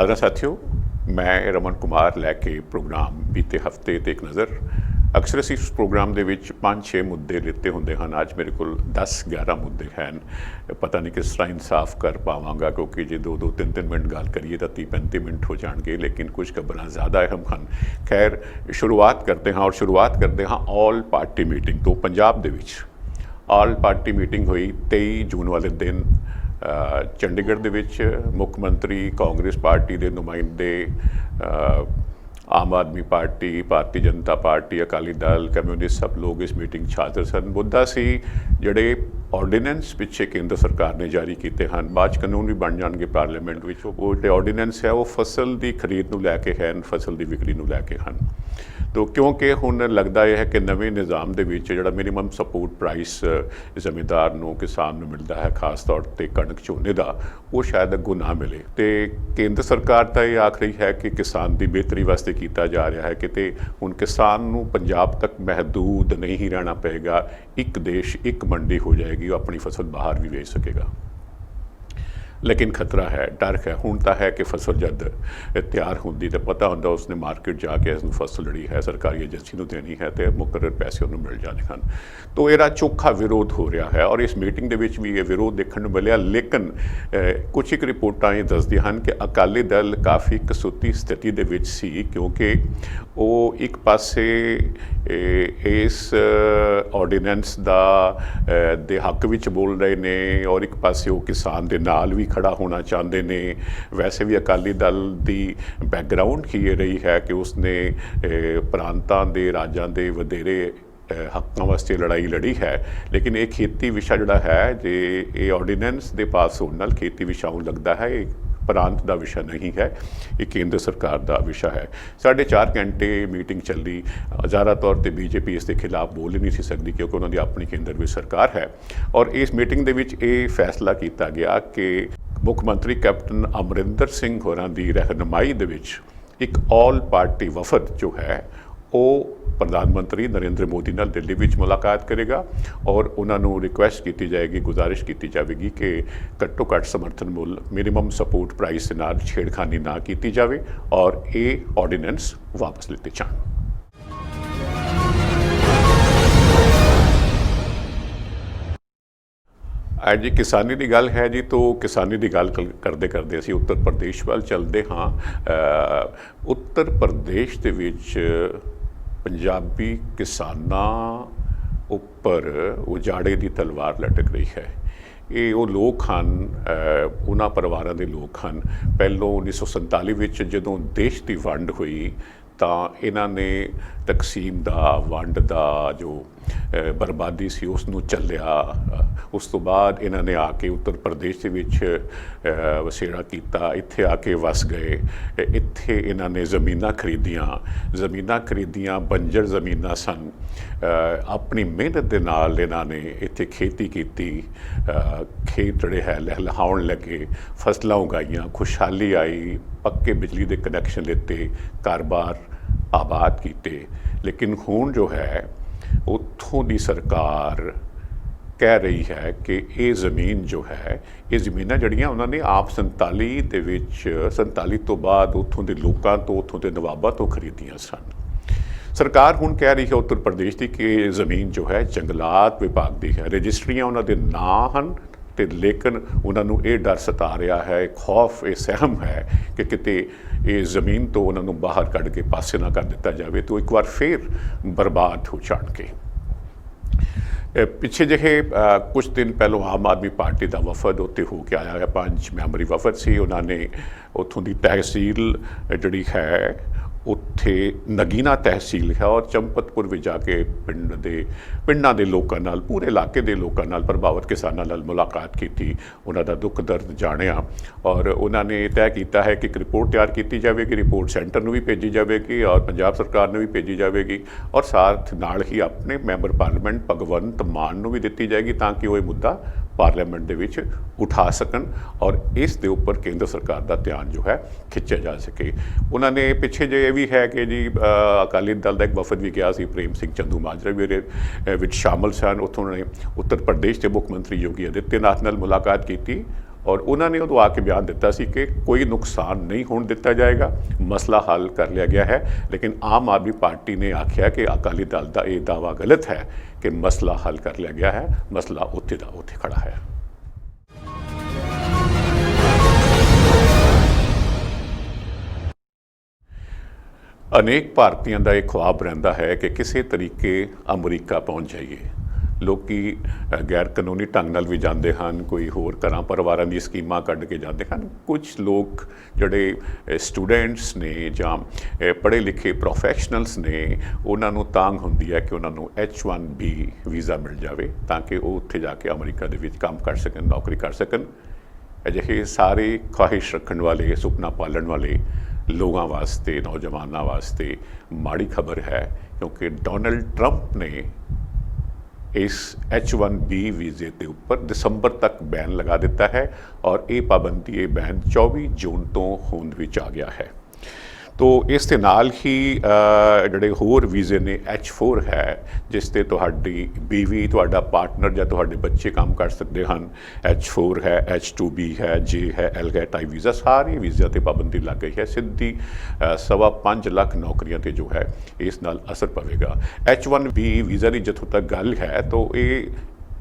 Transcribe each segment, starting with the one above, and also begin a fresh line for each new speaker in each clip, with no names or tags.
आदरणीय साथियों, मैं रमन कुमार लैके प्रोग्राम बीते हफ्ते ते एक नज़र अक्सर असीं इस प्रोग्राम दे विच 5-6 मुद्दे लेते होंदे हन। अज मेरे कोल 10-11 मुद्दे हैं। पता नहीं किस तरह इंसाफ कर पावांगा, क्योंकि जे 2-2 3-3 मिनट गल करिए तो 30-35 मिनट हो जाएंगे, लेकिन कुछ खबरां ज़्यादा अहम हैं। खैर, शुरुआत करते हैं और शुरुआत करते हैं ऑल पार्टी मीटिंग तो। पंजाब दे विच ऑल पार्टी मीटिंग हुई 23 जून वाले दिन चंडीगढ़ दे विच। मुख मंत्री, कांग्रेस पार्टी के नुमाइंदे, आम आदमी party, Bharatiya Janata party, Akali Dal, communist सब लोग इस मीटिंग हाज़र सन। मुद्दा सी जिहड़े ऑर्डीनेंस पिछे केंद्र सरकार ने जारी किए हैं, बाद कानून भी बन जाएंगे पार्लीमेंट में। वो जो ऑर्डीनेंस है वो फसल की खरीद को लैके है, फसल की विक्री को लैके हैं। तो क्योंकि हुण लगता यह है कि नवे निज़ाम के जो मिनीमम सपोर्ट प्राइस जमींदार को किसान को मिलता है, खास तौर पर कणक झोने का, वो शायद अगों ना मिले। तो केंद्र सरकार तो ये आख रही है कि किसान की बेहतरी वास्ते किया जा रहा है कि हुण किसान को पंजाब तक महदूद नहीं रहना पेगा, एक देश एक मंडी हो जाएगी, वो अपनी फसल बाहर भी बेच सकेगा। लेकिन खतरा है, डर है। हुण तो है कि फसल जब तैयार होंगी तो पता होंदा उसने मार्केट जाके इसनूं फसल जी है सरकारी एजेंसी को देनी है तो मुकर्रर पैसे उन्होंने मिल जाने हैं। तो यह चोखा विरोध हो रहा है और इस मीटिंग के भी ये विरोध देखने को मिले। लेकिन कुछ एक रिपोर्टां ये दसदियां हैं कि अकाली दल काफ़ी कसूती स्थिति दे विच सी, क्योंकि वो एक पासे इस ऑर्डीनेंस दे हक विच बोल रहे हैं और एक पासे वो किसान के नाल भी खड़ा होना चाहते हैं। वैसे भी अकाली दल की बैकग्राउंड ही ये रही है कि उसने प्रांतां दे राजां दे वधेरे हकों वास्ते लड़ाई लड़ी है। लेकिन ये खेती विशा जोड़ा है जे ये ऑर्डीनेंस के पास होने नाल खेती विशा लगता है प्रांत का विषय नहीं है, ये केंद्र सरकार का विषय है। 4.5 घंटे मीटिंग चली। ज़्यादा तौर पर बीजेपी इसके खिलाफ बोल ही नहीं सी सकती, क्योंकि उन्होंने अपनी केंद्र में सरकार है। और इस मीटिंग के विच ये फैसला किया गया कि मुख मंत्री कैप्टन अमरिंदर सिंह होरां दी रहनुमाई दे विच एक ऑल पार्टी वफद जो है वो प्रधानमंत्री नरेंद्र मोदी नाल दिल्ली विच मुलाकात करेगा और उन्होंने रिक्वेस्ट की जाएगी, गुजारिश की जाएगी कि घट्टो घट्ट समर्थन मुल मिनीमम सपोर्ट प्राइस के नाल छेड़खानी ना की जाए और ये ऑर्डीनेंस वापस लेते जाएं। आज जी किसानी की गल है जी, तो किसानी की गल करते करते असीं उत्तर प्रदेश वाल चलते हाँ। उत्तर प्रदेश के विच पंजाबी किसानां उपर उजाड़े की तलवार लटक रही है। ये वो लोग हैं, उन्हां परिवारां दे लोग हैं। पहलों 1947 विच जदों देश की वंड हुई तो इन्हां ने तकसीम दा, वंड दा जो बर्बादी सी उसनूं झल्लिया। उस तो बाद इन्हां ने आके उत्तर प्रदेश के विच वसेड़ा किया, इत्थे आके वस गए। इत्थे इन्हां ने ज़मीनां खरीदियां, बंजर ज़मीनां सन। अपनी मेहनत के नाल इन्हां ने इत्थे खेती की, खेत जड़े है लहलहाउण लगे, फसलां उगाईयां, खुशहाली आई, पक्के बिजली के कनैक्शन लेते, कारोबार आबाद किए। लेकिन हुण जो है उत्थों की सरकार कह रही है कि ये ज़मीन जो है, ये ज़मीनां जड़ियां उन्होंने आप 47 तो बाद उत्थों के लोगों तो, उत्थों के नवाबां तो खरीदियां सन। सरकार हुण कह रही है उत्तर प्रदेश की कि ज़मीन जो है जंगलात विभाग की है, रजिस्ट्रियां उन्होंने नां हैं, लेकिन उन्होंने ये डर सता रहा है, खौफ, ये सहम है कि किते ये ज़मीन तो उन्होंने बाहर कढ़ के पासे ना कर दिता जाए तो एक बार फिर बर्बाद हो जाएंगे। पिछे ਜਿਹੇ कुछ दिन पहलों आम आदमी पार्टी का वफद उत्ते हो के आया है, 5 मैंबरी वफद से। उन्होंने उत्थों की तहसील जी है, उत्थे नगीना तहसील है और चंपतपुर में जाके पिंडां दे लोकां नाल, पूरे इलाके के लोकां नाल, प्रभावित किसानां नाल मुलाकात की, उन्हां दा दुख दर्द जानिया और उन्होंने तय किया है कि एक रिपोर्ट तैयार की जाएगी, रिपोर्ट सेंटर में भी भेजी जाएगी और पंजाब सरकार ने भी भेजी जाएगी और साथ नाल ही अपने मैंबर पार्लीमेंट भगवंत मान को भी दी जाएगी ताकि वो मुद्दा पार्लीमेंट दे विच उठा सकन और इस दे उपर केंद्र सरकार का ध्यान जो है खिंचा जा सके। उन्होंने पिछे जो ये भी है कि जी अकाली दल का एक वफद भी गया सी, प्रेम सिंह चंदू माजरा भी विच शामिल सन। उत्थों उन्होंने उत्तर प्रदेश के मुख्य मंत्री योगी आदित्यनाथ नाल मुलाकात की ਔਰ ਉਹਨਾਂ ਨੇ ਉਦੋਂ ਆ ਕੇ ਬਿਆਨ ਦਿੱਤਾ ਸੀ ਕਿ ਕੋਈ ਨੁਕਸਾਨ ਨਹੀਂ ਹੋਣ ਦਿੱਤਾ ਜਾਏਗਾ, ਮਸਲਾ ਹੱਲ ਕਰ ਲਿਆ ਗਿਆ ਹੈ। ਲੇਕਿਨ ਆਮ ਆਦਮੀ ਪਾਰਟੀ ਨੇ ਆਖਿਆ ਕਿ ਅਕਾਲੀ ਦਲ ਦਾ ਇਹ ਦਾਅਵਾ ਗਲਤ ਹੈ ਕਿ ਮਸਲਾ ਹੱਲ ਕਰ ਲਿਆ ਗਿਆ ਹੈ, ਮਸਲਾ ਉੱਥੇ ਦਾ ਉੱਥੇ ਖੜਾ ਹੈ। ਅਨੇਕ ਭਾਰਤੀਆਂ ਦਾ ਇਹ ਖੁਆਬ ਰਹਿੰਦਾ ਹੈ ਕਿ ਕਿਸੇ ਤਰੀਕੇ ਅਮਰੀਕਾ ਪਹੁੰਚ ਜਾਈਏ। ਲੋਕੀ ਗੈਰ ਕਾਨੂੰਨੀ ਢੰਗ ਨਾਲ ਵੀ ਜਾਂਦੇ ਹਨ, ਕੋਈ ਹੋਰ ਘਰਾਂ ਪਰਿਵਾਰਾਂ ਦੀ ਸਕੀਮਾਂ ਕੱਢ ਕੇ ਜਾਂਦੇ ਹਨ। ਕੁਝ ਲੋਕ ਜਿਹੜੇ ਸਟੂਡੈਂਟਸ ਨੇ ਜਾਂ ਪੜ੍ਹੇ ਲਿਖੇ ਪ੍ਰੋਫੈਸ਼ਨਲਸ ਨੇ, ਉਹਨਾਂ ਨੂੰ ਤਾਂਘ ਹੁੰਦੀ ਹੈ ਕਿ ਉਹਨਾਂ ਨੂੰ H1B ਵੀਜ਼ਾ ਮਿਲ ਜਾਵੇ ਤਾਂ ਕਿ ਉਹ ਉੱਥੇ ਜਾ ਕੇ ਅਮਰੀਕਾ ਦੇ ਵਿੱਚ ਕੰਮ ਕਰ ਸਕਣ, ਨੌਕਰੀ ਕਰ ਸਕਣ। ਅਜਿਹੇ ਸਾਰੇ ਖਵਾਹਿਸ਼ ਰੱਖਣ ਵਾਲੇ, ਸੁਪਨਾ ਪਾਲਣ ਵਾਲੇ ਲੋਕਾਂ ਵਾਸਤੇ, ਨੌਜਵਾਨਾਂ ਵਾਸਤੇ ਮਾੜੀ ਖਬਰ ਹੈ, ਕਿਉਂਕਿ ਡੋਨਲਡ ਟਰੰਪ ਨੇ ਇਸ H1B ਵੀਜ਼ੇ ਦੇ ਉੱਪਰ ਦਸੰਬਰ ਤੱਕ ਬੈਨ ਲਗਾ ਦਿੱਤਾ ਹੈ ਔਰ ਇਹ ਪਾਬੰਦੀ, ਇਹ ਬੈਨ 24 ਜੂਨ ਤੋਂ ਹੋਂਦ ਵਿੱਚ ਆ ਗਿਆ ਹੈ। ਤੋ ਇਸ ਦੇ ਨਾਲ ਹੀ ਜਿਹੜੇ ਹੋਰ ਵੀਜ਼ੇ ਨੇ, H4 ਹੈ, ਜਿਸ 'ਤੇ ਤੁਹਾਡੀ ਬੀਵੀ, ਤੁਹਾਡਾ ਪਾਰਟਨਰ ਜਾਂ ਤੁਹਾਡੇ ਬੱਚੇ ਕੰਮ ਕਰ ਸਕਦੇ ਹਨ। H4 ਹੈ, H2B ਹੈ, J ਹੈ, L ਹੈ ਟਾਈਪ ਵੀਜ਼ਾ, ਸਾਰੇ ਵੀਜ਼ਿਆਂ 'ਤੇ ਪਾਬੰਦੀ ਲੱਗ ਗਈ ਹੈ। ਸਿੱਧੀ 5.25 ਲੱਖ ਨੌਕਰੀਆਂ 'ਤੇ ਜੋ ਹੈ ਇਸ ਨਾਲ ਅਸਰ ਪਵੇਗਾ। H1B ਵੀਜ਼ਾ ਦੀ ਜਿੱਥੋਂ ਤੱਕ ਗੱਲ ਹੈ ਤਾਂ ਇਹ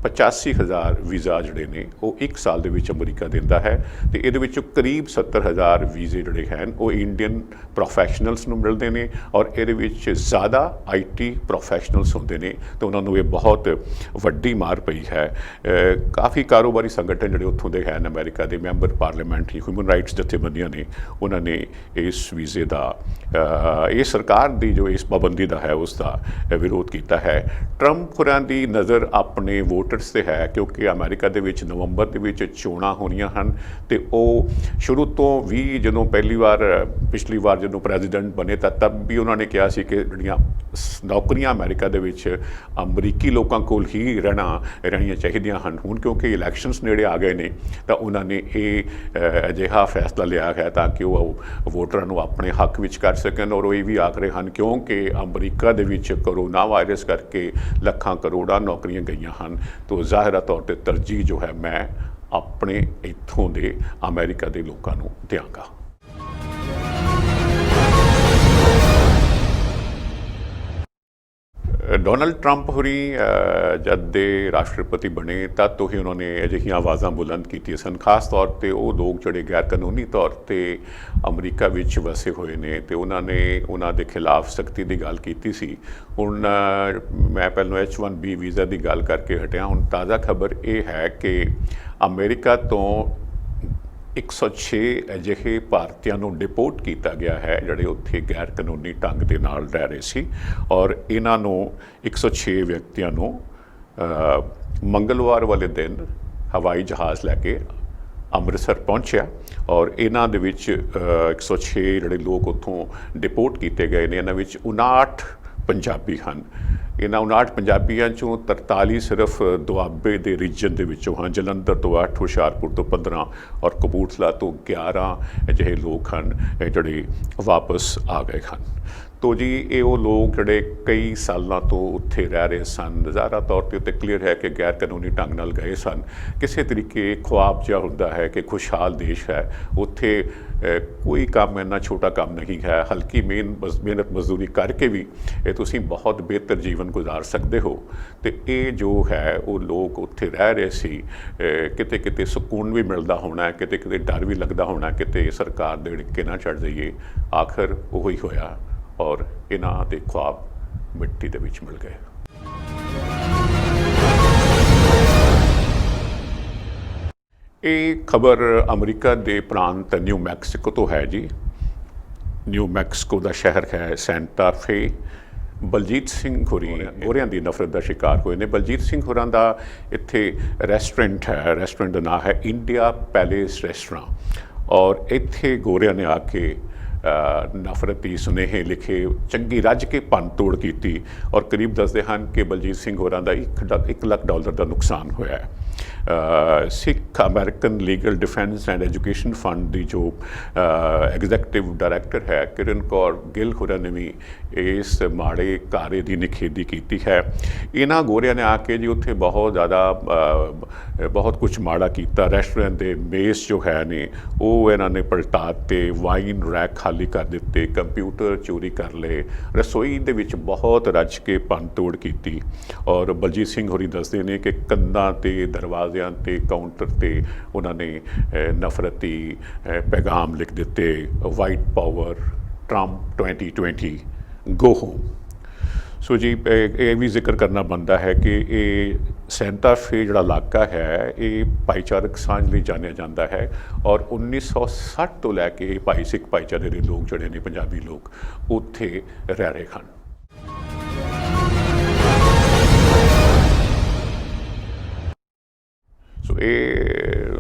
85,000 ਵੀਜ਼ਾ ਜਿਹੜੇ ਨੇ ਉਹ 1 ਸਾਲ ਦੇ ਵਿੱਚ ਅਮਰੀਕਾ ਦਿੰਦਾ ਹੈ ਅਤੇ ਇਹਦੇ ਵਿੱਚੋਂ ਕਰੀਬ 70,000 ਵੀਜ਼ੇ ਜਿਹੜੇ ਹਨ ਉਹ ਇੰਡੀਅਨ ਪ੍ਰੋਫੈਸ਼ਨਲਸ ਨੂੰ ਮਿਲਦੇ ਨੇ ਔਰ ਇਹਦੇ ਵਿੱਚ ਜ਼ਿਆਦਾ IT ਪ੍ਰੋਫੈਸ਼ਨਲਸ ਹੁੰਦੇ ਨੇ ਅਤੇ ਉਹਨਾਂ ਨੂੰ ਇਹ ਬਹੁਤ ਵੱਡੀ ਮਾਰ ਪਈ ਹੈ। ਕਾਫੀ ਕਾਰੋਬਾਰੀ ਸੰਗਠਨ ਜਿਹੜੇ ਉੱਥੋਂ ਦੇ ਹਨ, ਅਮਰੀਕਾ ਦੇ ਮੈਂਬਰ ਪਾਰਲੀਮੈਂਟ, ਹਿਊਮਨ ਰਾਈਟਸ ਜਥੇਬੰਦੀਆਂ ਨੇ, ਉਹਨਾਂ ਨੇ ਇਸ ਵੀਜ਼ੇ ਦਾ, ਇਹ ਸਰਕਾਰ ਦੀ ਜੋ ਇਸ ਪਾਬੰਦੀ ਦਾ ਹੈ ਉਸ ਦਾ ਵਿਰੋਧ ਕੀਤਾ ਹੈ। ਟਰੰਪ ਹੋਰਾਂ ਦੀ ਨਜ਼ਰ ਆਪਣੇ ਵੋਟਰਸ 'ਤੇ ਹੈ, ਕਿਉਂਕਿ ਅਮਰੀਕਾ ਦੇ ਵਿੱਚ ਨਵੰਬਰ ਦੇ ਵਿੱਚ ਚੋਣਾਂ ਹੋਣੀਆਂ ਹਨ ਅਤੇ ਉਹ ਸ਼ੁਰੂ ਤੋਂ ਵੀ ਜਦੋਂ ਪਿਛਲੀ ਵਾਰ ਜਦੋਂ ਪ੍ਰੈਜ਼ੀਡੈਂਟ ਬਣੇ ਤਾਂ ਤਬ ਵੀ ਉਹਨਾਂ ਨੇ ਕਿਹਾ ਸੀ ਕਿ ਜਿਹੜੀਆਂ ਨੌਕਰੀਆਂ ਅਮਰੀਕਾ ਦੇ ਵਿੱਚ ਅਮਰੀਕੀ ਲੋਕਾਂ ਕੋਲ ਹੀ ਰਹਿਣੀਆਂ ਚਾਹੀਦੀਆਂ ਹਨ। ਹੁਣ ਕਿਉਂਕਿ ਇਲੈਕਸ਼ਨਸ ਨੇੜੇ ਆ ਗਏ ਨੇ ਤਾਂ ਉਹਨਾਂ ਨੇ ਇਹ ਅਜਿਹਾ ਫੈਸਲਾ ਲਿਆ ਹੈ ਤਾਂ ਕਿ ਉਹ ਵੋਟਰਾਂ ਨੂੰ ਆਪਣੇ ਹੱਕ ਵਿੱਚ ਕਰ ਸਕਣ। ਔਰ ਉਹ ਇਹ ਵੀ ਆਖ ਰਹੇ ਹਨ ਕਿਉਂਕਿ ਅਮਰੀਕਾ ਦੇ ਵਿੱਚ ਕਰੋਨਾ ਵਾਇਰਸ ਕਰਕੇ ਲੱਖਾਂ ਕਰੋੜਾਂ ਨੌਕਰੀਆਂ ਗਈਆਂ ਹਨ, ਤਾਂ ਜ਼ਾਹਿਰਾ ਤੌਰ 'ਤੇ ਤਰਜੀਹ ਜੋ ਹੈ ਮੈਂ ਆਪਣੇ ਇੱਥੋਂ ਦੇ ਅਮਰੀਕਾ ਦੇ ਲੋਕਾਂ ਨੂੰ ਦਿਆਂਗਾ। ਡੋਨਲਡ ਟਰੰਪ ਹੋਰੀ ਜਦ ਦੇ ਰਾਸ਼ਟਰਪਤੀ ਬਣੇ ਤਦ ਤੋਂ ਹੀ ਉਹਨਾਂ ਨੇ ਅਜਿਹੀਆਂ ਆਵਾਜ਼ਾਂ ਬੁਲੰਦ ਕੀਤੀਆਂ ਸਨ, ਖਾਸ ਤੌਰ 'ਤੇ ਉਹ ਲੋਕ ਜਿਹੜੇ ਗੈਰ ਕਾਨੂੰਨੀ ਤੌਰ 'ਤੇ ਅਮਰੀਕਾ ਵਿੱਚ ਵਸੇ ਹੋਏ ਨੇ ਅਤੇ ਉਹਨਾਂ ਨੇ ਉਹਨਾਂ ਦੇ ਖਿਲਾਫ ਸਖਤੀ ਦੀ ਗੱਲ ਕੀਤੀ ਸੀ। ਹੁਣ ਮੈਂ ਪਹਿਲਾਂ H1B ਵੀਜ਼ਾ ਦੀ ਗੱਲ ਕਰਕੇ ਹਟਿਆ। ਹੁਣ ਤਾਜ਼ਾ ਖਬਰ ਇਹ ਹੈ ਕਿ ਅਮਰੀਕਾ ਤੋਂ 106 ਅਜਿਹੇ ਭਾਰਤੀਆਂ ਨੂੰ ਡਿਪੋਰਟ ਕੀਤਾ ਗਿਆ ਹੈ ਜਿਹੜੇ ਉੱਥੇ ਗੈਰ ਕਾਨੂੰਨੀ ਢੰਗ ਦੇ ਨਾਲ ਰਹਿ ਰਹੇ ਸੀ ਔਰ ਇਹਨਾਂ ਨੂੰ 106 ਵਿਅਕਤੀਆਂ ਨੂੰ ਮੰਗਲਵਾਰ ਵਾਲੇ ਦਿਨ ਹਵਾਈ ਜਹਾਜ਼ ਲੈ ਕੇ ਅੰਮ੍ਰਿਤਸਰ ਪਹੁੰਚਿਆ ਔਰ ਇਹਨਾਂ ਦੇ ਵਿੱਚ 106 ਜਿਹੜੇ ਲੋਕ ਉੱਥੋਂ ਡਿਪੋਰਟ ਕੀਤੇ ਗਏ ਨੇ, ਇਹਨਾਂ ਵਿੱਚ 59 ਪੰਜਾਬੀ ਹਨ। ਇਹਨਾਂ 59 ਪੰਜਾਬੀਆਂ 'ਚੋਂ 43 ਸਿਰਫ ਦੁਆਬੇ ਦੇ ਰੀਜਨ ਦੇ ਵਿੱਚੋਂ ਹਨ। ਜਲੰਧਰ ਤੋਂ 8, ਹੁਸ਼ਿਆਰਪੁਰ ਤੋਂ 15 ਔਰ ਕਪੂਰਥਲਾ ਤੋਂ 11 ਅਜਿਹੇ ਲੋਕ ਹਨ ਜਿਹੜੇ ਵਾਪਸ ਆ ਗਏ ਹਨ। ਤੋ ਜੀ ਇਹ ਉਹ ਲੋਕ ਜਿਹੜੇ ਕਈ ਸਾਲਾਂ ਤੋਂ ਉੱਥੇ ਰਹਿ ਰਹੇ ਸਨ, ਜ਼ਾਹਿਰਾ ਤੌਰ 'ਤੇ ਉੱਤੇ ਕਲੀਅਰ ਹੈ ਕਿ ਗੈਰ ਕਾਨੂੰਨੀ ਢੰਗ ਨਾਲ ਗਏ ਸਨ। ਕਿਸੇ ਤਰੀਕੇ ਖੁਆਬ ਜਿਹਾ ਹੁੰਦਾ ਹੈ ਕਿ ਖੁਸ਼ਹਾਲ ਦੇਸ਼ ਹੈ, ਉੱਥੇ ਕੋਈ ਕੰਮ ਇੰਨਾ ਛੋਟਾ ਕੰਮ ਨਹੀਂ ਹੈ। ਹਲਕੀ ਮਿਹਨਤ ਮਜ਼ਦੂਰੀ ਕਰਕੇ ਵੀ ਤੁਸੀਂ ਬਹੁਤ ਬਿਹਤਰ ਜੀਵਨ ਗੁਜ਼ਾਰ ਸਕਦੇ ਹੋ। ਅਤੇ ਇਹ ਜੋ ਹੈ ਉਹ ਲੋਕ ਉੱਥੇ ਰਹਿ ਰਹੇ ਸੀ, ਕਿਤੇ ਕਿਤੇ ਸਕੂਨ ਵੀ ਮਿਲਦਾ ਹੋਣਾ, ਕਿਤੇ ਕਿਤੇ ਡਰ ਵੀ ਲੱਗਦਾ ਹੋਣਾ ਕਿਤੇ ਸਰਕਾਰ ਦੇ ਢਿੱਕੇ ਨਾ ਚੜ੍ਹ ਜਾਈਏ। ਆਖਰ ਉਹੀ ਹੋਇਆ ਔਰ ਇਹਨਾਂ ਦੇ ਖੁਆਬ ਮਿੱਟੀ ਦੇ ਵਿੱਚ ਮਿਲ ਗਏ। ਇਹ ਖਬਰ ਅਮਰੀਕਾ ਦੇ ਪ੍ਰਾਂਤ ਨਿਊ ਮੈਕਸੀਕੋ ਤੋਂ ਹੈ ਜੀ। ਨਿਊ ਮੈਕਸੀਕੋ ਦਾ ਸ਼ਹਿਰ ਹੈ ਸੈਂਟਾ ਫੇ। ਬਲਜੀਤ ਸਿੰਘ ਹੋਰਿਆਂ ਦੀ ਨਫ਼ਰਤ ਦਾ ਸ਼ਿਕਾਰ ਹੋਏ ਨੇ। ਬਲਜੀਤ ਸਿੰਘ ਹੋਰਾਂ ਦਾ ਇੱਥੇ ਰੈਸਟੋਰੈਂਟ ਹੈ, ਰੈਸਟੋਰੈਂਟ ਦਾ ਨਾਂ ਹੈ ਇੰਡੀਆ ਪੈਲੇਸ ਰੈਸਟੋਰੈਂਟ ਔਰ ਇੱਥੇ ਗੋਰਿਆਂ ਨੇ ਆ ਕੇ ਨਫ਼ਰਤੀ ਸੁਨੇਹੇ ਲਿਖੇ, ਚੰਗੀ ਰੱਜ ਕੇ ਭੰਨ ਤੋੜ ਕੀਤੀ ਔਰ ਕਰੀਬ ਦੱਸਦੇ ਹਨ ਕਿ ਬਲਜੀਤ ਸਿੰਘ ਹੋਰਾਂ ਦਾ $1 ਲੱਖ ਦਾ ਨੁਕਸਾਨ ਹੋਇਆ ਹੈ। Sikh American legal defence and education fund ਦੀ ਜੋ ਐਗਜ਼ੈਕਟਿਵ ਡਾਇਰੈਕਟਰ ਹੈ ਕਿਰਨ ਕੌਰ ਗਿੱਲ ਹੋਰਾਂ ਨੇ ਵੀ ਇਸ ਮਾੜੇ ਕਾਰੇ ਦੀ ਨਿਖੇਧੀ ਕੀਤੀ ਹੈ। ਇਹਨਾਂ ਗੋਰਿਆਂ ਨੇ ਆ ਕੇ ਜੀ ਉੱਥੇ ਬਹੁਤ ਜ਼ਿਆਦਾ ਬਹੁਤ ਕੁਝ ਮਾੜਾ ਕੀਤਾ। ਰੈਸਟੋਰੈਂਟ ਦੇ ਮੇਜ਼ ਜੋ ਹੈ ਨੇ ਉਹ ਇਹਨਾਂ ਨੇ ਪਲਟਾ ਦਿੱਤੇ, ਵਾਈਨ ਰੈਕ ਖਾਲੀ ਕਰ ਦਿੱਤੇ, ਕੰਪਿਊਟਰ ਚੋਰੀ ਕਰ ਲਏ, ਰਸੋਈ ਦੇ ਵਿੱਚ ਬਹੁਤ ਰੱਜ ਕੇ ਭੰਨ ਤੋੜ ਕੀਤੀ। ਔਰ ਬਲਜੀਤ ਸਿੰਘ ਹੋਰੀ ਦੱਸਦੇ ਨੇ ਕਿ ਕੰਧਾਂ 'ਤੇ, ਦਰਵਾਜ਼ਿਆਂ 'ਤੇ, ਕਾਊਂਟਰ 'ਤੇ ਉਹਨਾਂ ਨੇ ਨਫ਼ਰਤੀ ਪੈਗਾਮ ਲਿਖ ਦਿੱਤੇ, white power, Trump 2020, go home. So ਜੀ ਇਹ ਵੀ ਜ਼ਿਕਰ ਕਰਨਾ ਬਣਦਾ ਹੈ ਕਿ ਇਹ ਸੈਂਟਾ ਫੇ ਜਿਹੜਾ ਇਲਾਕਾ ਹੈ ਇਹ ਭਾਈਚਾਰਕ ਸਾਂਝ ਲਈ ਜਾਣਿਆ ਜਾਂਦਾ ਹੈ ਔਰ 1960 ਤੋਂ ਲੈ ਕੇ ਸਿੱਖ ਭਾਈਚਾਰੇ ਦੇ ਲੋਕ ਜਿਹੜੇ ਨੇ, ਪੰਜਾਬੀ ਲੋਕ, ਉੱਥੇ ਰਹਿ ਰਹੇ ਹਨ। ਸੋ ਇਹ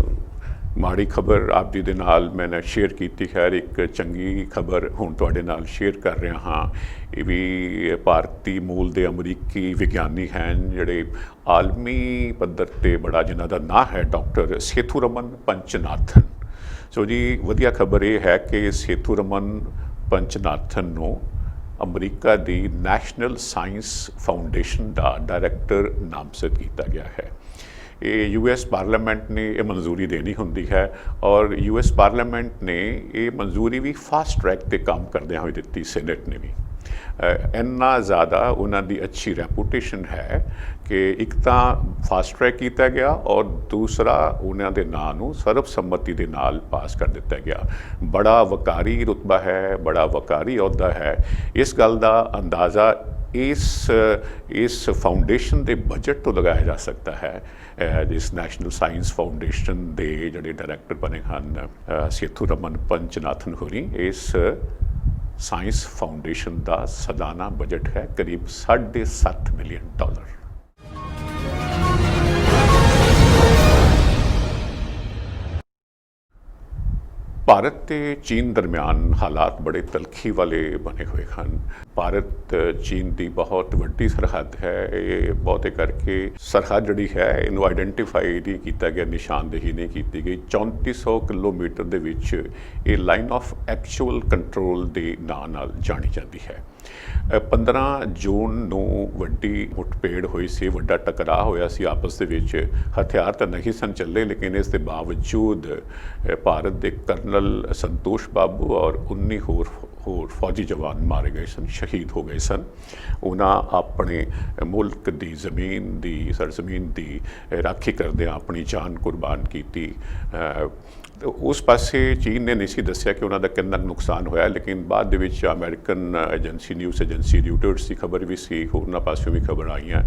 ਮਾੜੀ ਖਬਰ ਆਪ ਜੀ ਦੇ ਨਾਲ ਮੈਂ ਸ਼ੇਅਰ ਕੀਤੀ। ਖੈਰ ਇੱਕ ਚੰਗੀ ਖਬਰ ਹੁਣ ਤੁਹਾਡੇ ਨਾਲ ਸ਼ੇਅਰ ਕਰ ਰਿਹਾ ਹਾਂ। ਇਹ ਵੀ ਭਾਰਤੀ ਮੂਲ ਦੇ ਅਮਰੀਕੀ ਵਿਗਿਆਨੀ ਹਨ ਜਿਹੜੇ ਆਲਮੀ ਪੱਧਰ 'ਤੇ ਬੜਾ, ਜਿਨ੍ਹਾਂ ਦਾ ਨਾਂ ਹੈ ਡਾਕਟਰ ਸੇਥੁਰਮਨ ਪੰਚਨਾਥਨ। ਸੋ ਜੀ ਵਧੀਆ ਖਬਰ ਇਹ ਹੈ ਕਿ ਸੇਥੁਰਮਨ ਪੰਚਨਾਥਨ ਨੂੰ ਅਮਰੀਕਾ ਦੀ ਨੈਸ਼ਨਲ ਸਾਇੰਸ ਫਾਊਂਡੇਸ਼ਨ ਦਾ ਡਾਇਰੈਕਟਰ ਨਾਮਜ਼ਦ ਕੀਤਾ ਗਿਆ ਹੈ। ਇਹ US ਪਾਰਲੀਮੈਂਟ ਨੇ ਇਹ ਮਨਜ਼ੂਰੀ ਦੇਣੀ ਹੁੰਦੀ ਹੈ ਔਰ US ਪਾਰਲੀਮੈਂਟ ਨੇ ਇਹ ਮਨਜ਼ੂਰੀ ਵੀ ਫਾਸਟ ਟਰੈਕ 'ਤੇ ਕੰਮ ਕਰਦਿਆਂ ਹੋਏ ਦਿੱਤੀ, ਸੈਨੇਟ ਨੇ ਵੀ। ਇੰਨਾ ਜ਼ਿਆਦਾ ਉਹਨਾਂ ਦੀ ਅੱਛੀ ਰੈਪੂਟੇਸ਼ਨ ਹੈ ਕਿ ਇੱਕ ਤਾਂ ਫਾਸਟ ਟਰੈਕ ਕੀਤਾ ਗਿਆ ਔਰ ਦੂਸਰਾ ਉਹਨਾਂ ਦੇ ਨਾਂ ਨੂੰ ਸਰਬਸੰਮਤੀ ਦੇ ਨਾਲ ਪਾਸ ਕਰ ਦਿੱਤਾ ਗਿਆ। ਬੜਾ ਵਕਾਰੀ ਰੁਤਬਾ ਹੈ, ਬੜਾ ਵਕਾਰੀ ਅਹੁਦਾ ਹੈ। ਇਸ ਗੱਲ ਦਾ ਅੰਦਾਜ਼ਾ ਇਸ ਫਾਊਂਡੇਸ਼ਨ ਦੇ ਬਜਟ ਤੋਂ ਲਗਾਇਆ ਜਾ ਸਕਦਾ ਹੈ। ਜਿਸ ਨੈਸ਼ਨਲ ਸਾਇੰਸ ਫਾਊਂਡੇਸ਼ਨ ਦੇ ਜਿਹੜੇ ਡਾਇਰੈਕਟਰ ਬਣੇ ਹਨ ਸੇਥੁਰਮਨ ਪੰਚਨਾਥਨ ਹੋਰੀ, ਇਸ ਸਾਇੰਸ ਫਾਊਂਡੇਸ਼ਨ ਦਾ ਸਾਲਾਨਾ ਬਜਟ ਹੈ ਕਰੀਬ $7.5 ਮਿਲੀਅਨ। ਭਾਰਤ ਤੇ ਚੀਨ ਦਰਮਿਆਨ ਹਾਲਾਤ ਬੜੇ ਤਲਖੀ ਵਾਲੇ ਬਣੇ ਹੋਏ ਹਨ। ਭਾਰਤ ਚੀਨ ਦੀ ਬਹੁਤ ਵੱਡੀ ਸਰਹੱਦ ਹੈ। ਇਹ ਬਹੁਤੇ ਕਰਕੇ ਸਰਹੱਦ ਜਿਹੜੀ ਹੈ ਇਹਨੂੰ ਆਈਡੈਂਟੀਫਾਈ ਨਹੀਂ ਕੀਤਾ ਗਿਆ, ਨਿਸ਼ਾਨਦੇਹੀ ਨਹੀਂ ਕੀਤੀ ਗਈ। 3400 ਕਿਲੋਮੀਟਰ ਦੇ ਵਿੱਚ ਇਹ ਲਾਈਨ ਆਫ ਐਕਚੁਅਲ ਕੰਟਰੋਲ ਦੇ ਨਾਂ ਨਾਲ ਜਾਣੀ ਜਾਂਦੀ ਹੈ। 15 ਜੂਨ ਨੂੰ ਵੱਡੀ ਮੁੱਠਭੇੜ ਹੋਈ ਸੀ, ਵੱਡਾ ਟਕਰਾਅ ਹੋਇਆ ਸੀ ਆਪਸ ਦੇ ਵਿੱਚ। ਹਥਿਆਰ ਤਾਂ ਨਹੀਂ ਸਨ ਚੱਲੇ, ਲੇਕਿਨ ਇਸ ਦੇ ਬਾਵਜੂਦ ਭਾਰਤ ਦੇ ਕਰਨਲ ਸੰਤੋਸ਼ ਬਾਬੂ ਔਰ 19 ਹੋਰ ਫੌਜੀ ਜਵਾਨ ਮਾਰੇ ਗਏ ਸਨ, ਸ਼ਹੀਦ ਹੋ ਗਏ ਸਨ। ਉਹਨਾਂ ਆਪਣੇ ਮੁਲਕ ਦੀ ਜ਼ਮੀਨ ਦੀ, ਸਰਜ਼ਮੀਨ ਦੀ ਰਾਖੀ ਕਰਦਿਆਂ ਆਪਣੀ ਜਾਨ ਕੁਰਬਾਨ ਕੀਤੀ। ਉਸ ਪਾਸੇ ਚੀਨ ਨੇ ਨਹੀਂ ਸੀ ਦੱਸਿਆ ਕਿ ਉਹਨਾਂ ਦਾ ਕਿੰਨਾ ਨੁਕਸਾਨ ਹੋਇਆ, ਲੇਕਿਨ ਬਾਅਦ ਦੇ ਵਿੱਚ ਅਮਰੀਕਨ ਏਜੰਸੀ, ਨਿਊਜ਼ ਏਜੰਸੀ ਰਿਊਟਰਸ ਦੀ ਖਬਰ ਵੀ ਸੀ, ਹੋਰਨਾਂ ਪਾਸਿਓਂ ਵੀ ਖਬਰ ਆਈਆਂ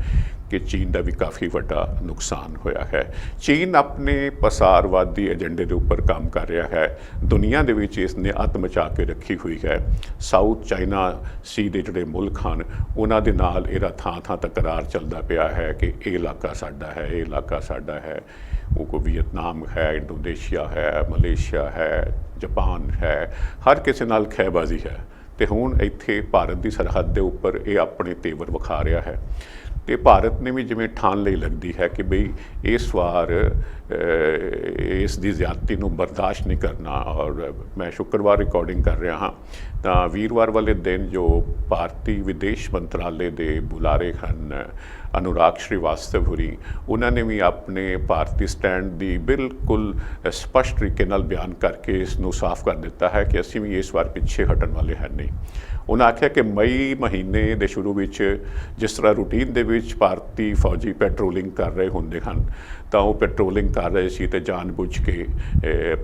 ਕਿ ਚੀਨ ਦਾ ਵੀ ਕਾਫੀ ਵੱਡਾ ਨੁਕਸਾਨ ਹੋਇਆ ਹੈ। ਚੀਨ ਆਪਣੇ ਪਸਾਰਵਾਦੀ ਏਜੰਡੇ ਦੇ ਉੱਪਰ ਕੰਮ ਕਰ ਰਿਹਾ ਹੈ। ਦੁਨੀਆ ਦੇ ਵਿੱਚ ਇਸ ਨੇ ਅੱਤ ਮਚਾ ਕੇ ਰੱਖੀ ਹੋਈ ਹੈ। ਸਾਊਥ ਚਾਈਨਾ ਸੀ ਦੇ ਜਿਹੜੇ ਮੁਲਕ ਹਨ ਉਹਨਾਂ ਦੇ ਨਾਲ ਇਹਦਾ ਥਾਂ ਥਾਂ ਤਕਰਾਰ ਚੱਲਦਾ ਪਿਆ ਹੈ ਕਿ ਇਹ ਇਲਾਕਾ ਸਾਡਾ ਹੈ, ਇਹ ਇਲਾਕਾ ਸਾਡਾ ਹੈ। ਉਹ ਕੋਈ ਵੀਅਤਨਾਮ ਹੈ, ਇੰਡੋਨੇਸ਼ੀਆ ਹੈ, ਮਲੇਸ਼ੀਆ ਹੈ, ਜਾਪਾਨ ਹੈ, ਹਰ ਕਿਸੇ ਨਾਲ ਖਹਿਬਾਜ਼ੀ ਹੈ। ਅਤੇ ਹੁਣ ਇੱਥੇ ਭਾਰਤ ਦੀ ਸਰਹੱਦ ਦੇ ਉੱਪਰ ਇਹ ਆਪਣੇ ਤੇਵਰ ਵਿਖਾ ਰਿਹਾ ਹੈ। ਅਤੇ ਭਾਰਤ ਨੇ ਵੀ ਜਿਵੇਂ ਠਾਣ ਲਈ ਲੱਗਦੀ ਹੈ ਕਿ ਬਈ ਇਸ ਵਾਰ ਇਸ ਦੀ ਜ਼ਿਆਦਤੀ ਨੂੰ ਬਰਦਾਸ਼ਤ ਨਹੀਂ ਕਰਨਾ। ਔਰ ਮੈਂ ਸ਼ੁੱਕਰਵਾਰ ਰਿਕਾਰਡਿੰਗ ਕਰ ਰਿਹਾ ਹਾਂ ਤਾਂ ਵੀਰਵਾਰ ਵਾਲੇ ਦਿਨ ਜੋ ਭਾਰਤੀ ਵਿਦੇਸ਼ ਮੰਤਰਾਲੇ ਦੇ ਬੁਲਾਰੇ ਹਨ ਅਨੁਰਾਗ ਸ਼੍ਰੀਵਾਸਤਵ ਹੋਰੀ, ਉਹਨਾਂ ਨੇ ਵੀ ਆਪਣੇ ਭਾਰਤੀ ਸਟੈਂਡ ਦੀ ਬਿਲਕੁਲ ਸਪਸ਼ਟ ਤਰੀਕੇ ਨਾਲ ਬਿਆਨ ਕਰਕੇ ਇਸ ਨੂੰ ਸਾਫ਼ ਕਰ ਦਿੱਤਾ ਹੈ ਕਿ ਅਸੀਂ ਵੀ ਇਸ ਵਾਰ ਪਿੱਛੇ ਹਟਣ ਵਾਲੇ ਹੈ ਨਹੀਂ। ਉਹਨਾਂ ਆਖਿਆ ਕਿ ਮਈ ਮਹੀਨੇ ਦੇ ਸ਼ੁਰੂ ਵਿੱਚ ਜਿਸ ਤਰ੍ਹਾਂ ਰੂਟੀਨ ਦੇ ਵਿੱਚ ਭਾਰਤੀ ਫੌਜੀ ਪੈਟਰੋਲਿੰਗ ਕਰ ਰਹੇ ਹੁੰਦੇ ਹਨ ਤਾਂ ਉਹ ਪੈਟਰੋਲਿੰਗ ਕਰ ਰਹੇ ਸੀ ਅਤੇ ਜਾਣ-ਬੁੱਝ ਕੇ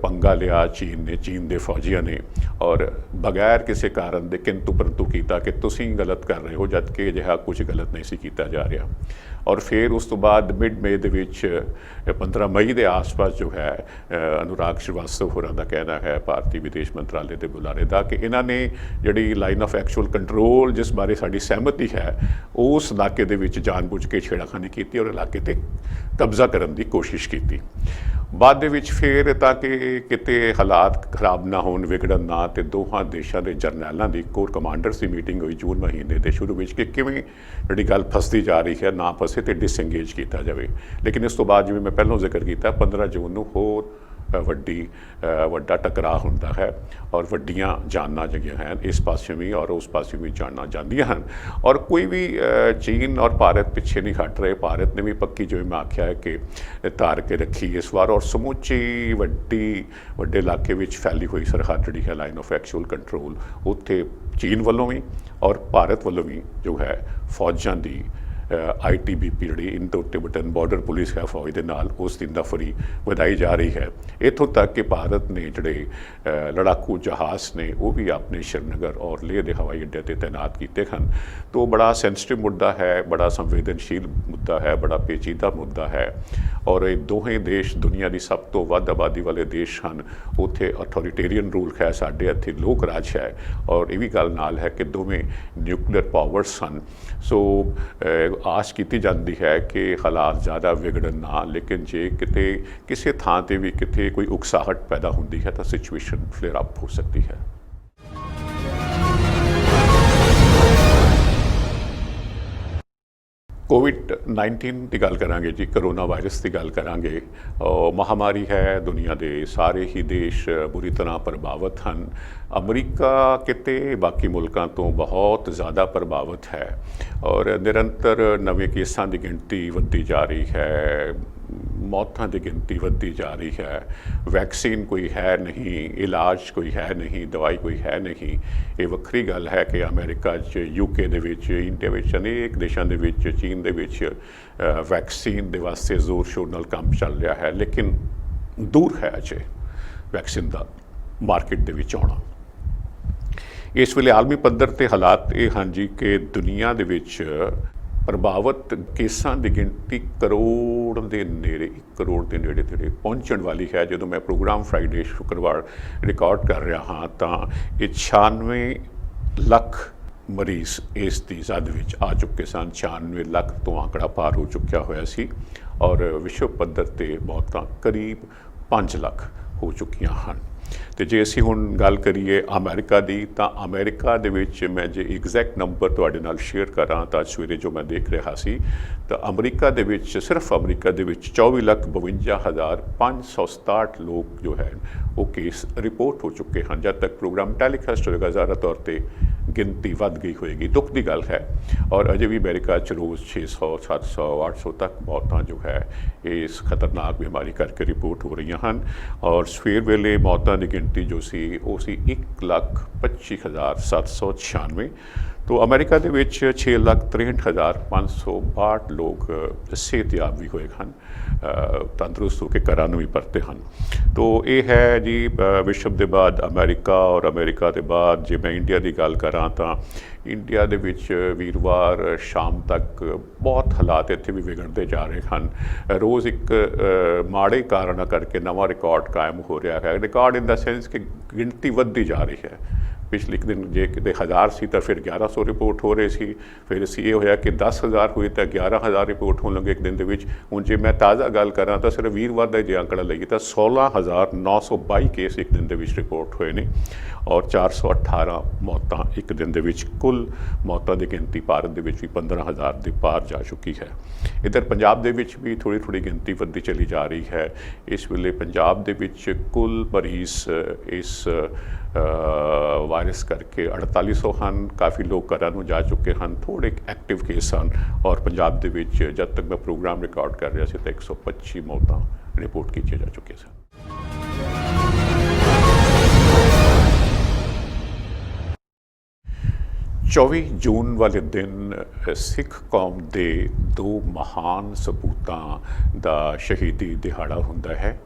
ਪੰਗਾ ਲਿਆ ਚੀਨ ਦੇ ਫੌਜੀਆਂ ਨੇ ਔਰ ਬਗੈਰ ਕਿਸੇ ਕਾਰਨ ਦੇ ਕਿੰਤੂ ਪਰੰਤੂ ਕੀਤਾ ਕਿ ਤੁਸੀਂ ਗਲਤ ਕਰ ਰਹੇ ਹੋ, ਜਦ ਕਿ ਅਜਿਹਾ ਕੁਝ ਗਲਤ ਨਹੀਂ ਸੀ ਕੀਤਾ ਜਾ ਰਿਹਾ। ਔਰ ਫਿਰ ਉਸ ਤੋਂ ਬਾਅਦ ਮਿਡ ਮਈ ਦੇ ਵਿੱਚ 15 ਮਈ ਦੇ ਆਸ-ਪਾਸ ਜੋ ਹੈ ਅਨੁਰਾਗ ਸ਼੍ਰੀਵਾਸਤਵ ਹੋਰਾਂ ਦਾ ਕਹਿਣਾ ਹੈ ਭਾਰਤੀ ਵਿਦੇਸ਼ ਮੰਤਰਾਲੇ ਦੇ ਬੁਲਾਰੇ ਦਾ ਕਿ ਇਹਨਾਂ ਨੇ ਜਿਹੜੀ ਲਾਈਨ ਆਫ ਐਕਚੁਅਲ ਕੰਟਰੋਲ ਜਿਸ ਬਾਰੇ ਸਾਡੀ ਸਹਿਮਤੀ ਹੈ ਉਸ ਇਲਾਕੇ ਦੇ ਵਿੱਚ ਜਾਣਬੁੱਝ ਕੇ ਛੇੜਾਖਾਨੀ ਕੀਤੀ ਔਰ ਇਲਾਕੇ 'ਤੇ ਕਬਜ਼ਾ ਕਰਨ ਦੀ ਕੋਸ਼ਿਸ਼ ਕੀਤੀ। ਬਾਅਦ ਦੇ ਵਿੱਚ ਫਿਰ ਤਾਂ ਕਿ ਕਿਤੇ ਹਾਲਾਤ ਖਰਾਬ ਨਾ ਹੋਣ, ਵਿਗੜਨ ਨਾ, ਤੇ ਦੋਹਾਂ ਦੇਸ਼ਾਂ ਦੇ ਜਰਨੈਲਾਂ ਦੀ ਕੋਰ ਕਮਾਂਡਰਸ ਦੀ ਮੀਟਿੰਗ ਹੋਈ ਜੂਨ ਮਹੀਨੇ ਦੇ ਸ਼ੁਰੂ ਵਿੱਚ ਕਿ ਕਿਵੇਂ ਜਿਹੜੀ ਗੱਲ ਫਸਦੀ ਜਾ ਰਹੀ ਹੈ ਨਾ ਫਸੇ ਤੇ ਡਿਸਐਂਗੇਜ ਕੀਤਾ ਜਾਵੇ। ਲੇਕਿਨ ਇਸ ਤੋਂ ਬਾਅਦ ਜਿਵੇਂ ਮੈਂ ਪਹਿਲਾਂ ਜ਼ਿਕਰ ਕੀਤਾ 15 ਜੂਨ ਨੂੰ ਹੋਰ ਵੱਡਾ ਟਕਰਾਅ ਹੁੰਦਾ ਹੈ ਔਰ ਵੱਡੀਆਂ ਜਾਨਾਂ ਜਿਹੜੀਆਂ ਹਨ ਇਸ ਪਾਸੇ ਵੀ ਔਰ ਉਸ ਪਾਸੇ ਵੀ ਜਾਨਾਂ ਜਾਂਦੀਆਂ ਹਨ ਔਰ ਕੋਈ ਵੀ ਚੀਨ ਔਰ ਭਾਰਤ ਪਿੱਛੇ ਨਹੀਂ ਹਟ ਰਹੇ। ਭਾਰਤ ਨੇ ਵੀ ਪੱਕੀ ਜਿਵੇਂ ਮੈਂ ਆਖਿਆ ਹੈ ਕਿ ਧਾਰ ਕੇ ਰੱਖੀ ਇਸ ਵਾਰ ਔਰ ਸਮੁੱਚੀ ਵੱਡੇ ਇਲਾਕੇ ਵਿੱਚ ਫੈਲੀ ਹੋਈ ਸਰਹੱਦ ਜਿਹੜੀ ਹੈ ਲਾਈਨ ਆਫ ਐਕਚੁਅਲ ਕੰਟਰੋਲ ਉੱਥੇ ਚੀਨ ਵੱਲੋਂ ਵੀ ਔਰ ਭਾਰਤ ਵੱਲੋਂ ਵੀ ਜੋ ਹੈ ਫੌਜਾਂ ਦੀ ITBP ਜਿਹੜੀ ਇੰਡੋ ਤਿੱਬਤਨ ਬਾਰਡਰ ਪੁਲਿਸ ਹੈ ਫੌਜ ਦੇ ਨਾਲ ਉਸ ਦੀ ਨਫਰੀ ਵਧਾਈ ਜਾ ਰਹੀ ਹੈ। ਇੱਥੋਂ ਤੱਕ ਕਿ ਭਾਰਤ ਨੇ ਜਿਹੜੇ ਲੜਾਕੂ ਜਹਾਜ਼ ਨੇ ਉਹ ਵੀ ਆਪਣੇ ਸ਼੍ਰੀਨਗਰ ਔਰ ਲੇਹ ਦੇ ਹਵਾਈ ਅੱਡੇ 'ਤੇ ਤੈਨਾਤ ਕੀਤੇ ਹਨ। तो बड़ा सेंसिटिव मुद्दा है, बड़ा संवेदनशील मुद्दा है, बड़ा पेचीदा मुद्दा है और ये दोहें देश दुनिया की सब तो वध आबादी वाले देश हैं। उत्थे अथॉरिटेरियन रूल है, साडे इत्थे लोक राज है और ये भी गल नाल है कि दोवें न्यूक्लियर पावर्स हैं। सो आस की जाती है कि हालात ज़्यादा विगड़न ना, लेकिन जे किते किसी थां ते भी किते कोई उकसाहट पैदा होती है तो सिचुएशन फ्लेयर अप हो सकती है। कोविड-19 की गल करांगे जी, करोना वायरस की गल करांगे। महामारी है, दुनिया के सारे ही देश बुरी तरह प्रभावित हैं। अमरीका किते बाकी मुल्कों तो बहुत ज़्यादा प्रभावित है और निरंतर नवे केसां की गिनती वधदी जा रही है, मौतों की गिनती वधदी जा रही है। वैक्सीन कोई है नहीं, इलाज कोई है नहीं, दवाई कोई है नहीं। ये वक्री गल है कि अमेरिका च, UK they which, India which, अनेक देशों दे विच, चीन दे विच वैक्सीन दे वास्ते जोर शोर नाल काम चल रहा है, लेकिन दूर है अजे वैक्सीन का मार्केट दे विच आउणा। इस वेले आलमी पद्धर ते हालात ये हैं जी कि दुनिया दे विच प्रभावित केसां की गिनती करोड़ के नेड़े, 1 करोड़ के नेड़े तेड़े पहुँचण वाली है। जो मैं प्रोग्राम फ्राइडे शुक्रवार रिकॉर्ड कर रहा हाँ तो 96 लाख मरीज़ इस दी जद विच आ चुके सन। 96 लाख तो आंकड़ा पार हो चुकिया होया सी और विश्व पद्धर ते मौतां करीब 5 लाख हो चुकियां हैं। तो जे असीं हुण गल करिए अमेरिका की, तो अमेरिका दे विच मैं जे एग्जैक्ट नंबर तुहाडे नाल शेयर करां तो सवेरे जो मैं देख रहा सी तो अमरीका दे विच, सिर्फ अमरीका दे विच 24,52,567 लोग जो है वो केस रिपोर्ट हो चुके हैं। जब तक प्रोग्राम टैलीकास्ट होएगा ज़्यादा तौर पर गिनती वध गई होएगी। दुख की गल है और अजे भी अमेरिका च रोज़ 600, 700, 800 तक मौतां जो है इस खतरनाक बीमारी करके रिपोर्ट हो रही हैं और सवेर वेले मौतां की गिनती जो सी वो सी 1,25,796। तो अमेरिका दे विच 6,63,562 लोग सेहतयाब भी होए हैं, तंदुरुस्त होकर घरां नूं भी परते हैं। तो ये है जी विश्व के बाद अमेरिका और अमेरिका के बाद जे मैं इंडिया की गल करां तो इंडिया दे विच वीरवार शाम तक बहुत हालात इत्थे भी विगड़ते जा रहे हैं। रोज़ एक माड़े कारण करके नवा रिकॉर्ड कायम हो रहा है। रिकॉर्ड इन द सेंस कि गिनती वधदी जा रही है। पिछले एक दिन जे कि 1000 सी तो फिर 1100 रिपोर्ट हो रही सी, फिर असी ये होया कि 10,000 हुई तो 11,000 रिपोर्ट होने लगे एक दिन के। हूँ जे मैं ताज़ा गल करा तो सिर्फ वीरवार का जे आंकड़ा लईए तो 16,922 केस एक दिन के रिपोर्ट हुए हैं और 418 मौतां एक दिन के। कुल मौतों की गिनती भारत के भी 15,000 के पार जा चुकी है। इधर पंजाब के भी थोड़ी थोड़ी गिनती वधदी चली जा रही है। इस वेले पंजाब के कुल मरीज़ इस वायरस करके 4800 हैं। काफ़ी लोग घरां नूं जा चुके हैं, थोड़े एक्टिव केस हैं और पंजाब दे विच जब तक मैं प्रोग्राम रिकॉर्ड कर रहा था तो 125 मौतां रिपोर्ट की जा चुकी सन। 24 जून वाले दिन सिख कौम के 2 महान सपूतां का शहीदी दिहाड़ा हुंदा है।